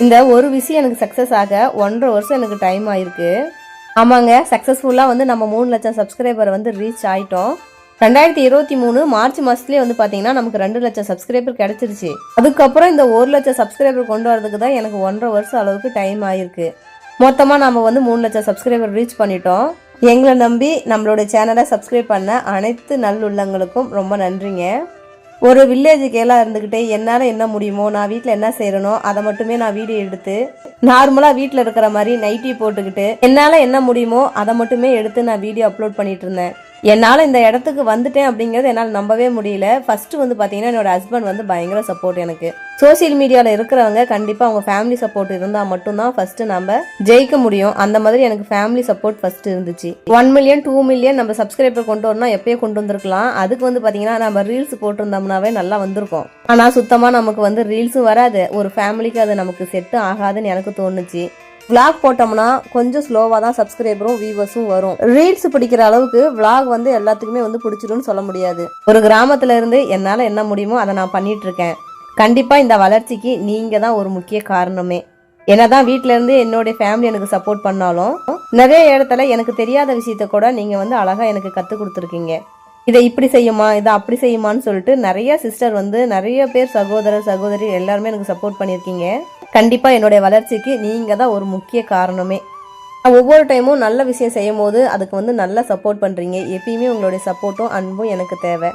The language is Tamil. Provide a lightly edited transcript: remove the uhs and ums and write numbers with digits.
இந்த ஒரு விஷயம் எனக்கு சக்ஸஸ் ஆக 1.5 வருஷம் எனக்கு டைம் ஆயிருக்கு. ஆமாங்க, சக்ஸஸ்ஃபுல்லாக வந்து நம்ம 3 லட்சம் சப்ஸ்கிரைபர் வந்து ரீச் ஆயிட்டோம். 2023 மார்ச் மாதத்துலேயே வந்து பார்த்தீங்கன்னா நமக்கு 2 லட்சம் சப்ஸ்கிரைபர் கிடச்சிருச்சு. அதுக்கப்புறம் இந்த 1 லட்சம் சப்ஸ்கிரைபர் கொண்டு வரதுக்கு தான் எனக்கு 1.5 வருஷம் அளவுக்கு டைம் ஆயிருக்கு. மொத்தமாக நம்ம வந்து 3 லட்சம் சப்ஸ்கிரைபர் ரீச் பண்ணிட்டோம். எங்களை நம்பி நம்மளோட சேனலை சப்ஸ்கிரைப் பண்ண அனைத்து நல்லுள்ளங்களுக்கும் ரொம்ப நன்றிங்க. ஒரு வில்லேஜுக்கு எல்லாம் இருந்துக்கிட்டே என்னால் என்ன முடியுமோ, நான் வீட்டில் என்ன செய்கிறனோ அதை மட்டுமே நான் வீடியோ எடுத்து நார்மலாக வீட்டில் இருக்கிற மாதிரி நைட்டி போட்டுக்கிட்டு என்னால் என்ன முடியுமோ அதை மட்டுமே எடுத்து நான் வீடியோ அப்லோட் பண்ணிட்டு இருந்தேன். என்னால் இந்த இடத்துக்கு வந்துட்டேன் அப்படிங்கிறது என்னால் நம்பவே முடியல. ஃபர்ஸ்ட் வந்து பார்த்தீங்கன்னா என்னோட ஹஸ்பண்ட் வந்து பயங்கர சப்போர்ட் எனக்கு. சோசியல் மீடியாவில் இருக்கிறவங்க கண்டிப்பாக அவங்க ஃபேமிலி சப்போர்ட் இருந்தால் மட்டும்தான் ஃபர்ஸ்ட் நம்ம ஜெயிக்க முடியும். அந்த மாதிரி எனக்கு ஃபேமிலி சப்போர்ட் ஃபர்ஸ்ட் இருந்துச்சு. 1 மில்லியன் 2 மில்லியன் நம்ம சப்ஸ்கிரைபர் கொண்டு வரணும் எப்பயே கொண்டு வந்திருக்கலாம். அதுக்கு வந்து பார்த்தீங்கன்னா நம்ம ரீல்ஸ் போட்டிருந்தோம்னாவே நல்லா வந்திருக்கும். ஆனால் சுத்தமாக நமக்கு வந்து ரீல்ஸும் வராது. ஒரு ஃபேமிலிக்கு அது நமக்கு செட்டு ஆகாதுன்னு எனக்கு தோணுச்சு. விளாக் போட்டோம்னா கொஞ்சம் ஸ்லோவாக தான் சப்ஸ்கிரைபரும் வியூவர்ஸும் வரும். ரீல்ஸ் பிடிக்கிற அளவுக்கு விளாக் வந்து எல்லாத்துக்குமே வந்து பிடிச்சிடும்னு சொல்ல முடியாது. ஒரு கிராமத்துல இருந்து என்னால் என்ன முடியுமோ அதை நான் பண்ணிட்டு இருக்கேன். கண்டிப்பாக இந்த வளர்ச்சிக்கு நீங்கள் தான் ஒரு முக்கிய காரணமே. என்னதான் வீட்டில இருந்து என்னுடைய ஃபேமிலி எனக்கு சப்போர்ட் பண்ணாலும் நிறைய இடத்துல எனக்கு தெரியாத விஷயத்த கூட நீங்கள் வந்து அழகாக எனக்கு கற்றுக் கொடுத்துருக்கீங்க. இதை இப்படி செய்யுமா, இதை அப்படி செய்யுமான்னு சொல்லிட்டு நிறைய சிஸ்டர் வந்து நிறைய பேர் சகோதரர் சகோதரி எல்லாருமே எனக்கு சப்போர்ட் பண்ணியிருக்கீங்க. கண்டிப்பாக என்னுடைய வளர்ச்சிக்கு நீங்கள் தான் ஒரு முக்கிய காரணமே. நான் ஒவ்வொரு டைமும் நல்ல விஷயம் செய்யும் போது அதுக்கு வந்து நல்லா சப்போர்ட் பண்ணுறீங்க. எப்பயுமே உங்களுடைய சப்போர்ட்டும் அன்பும் எனக்கு தேவை.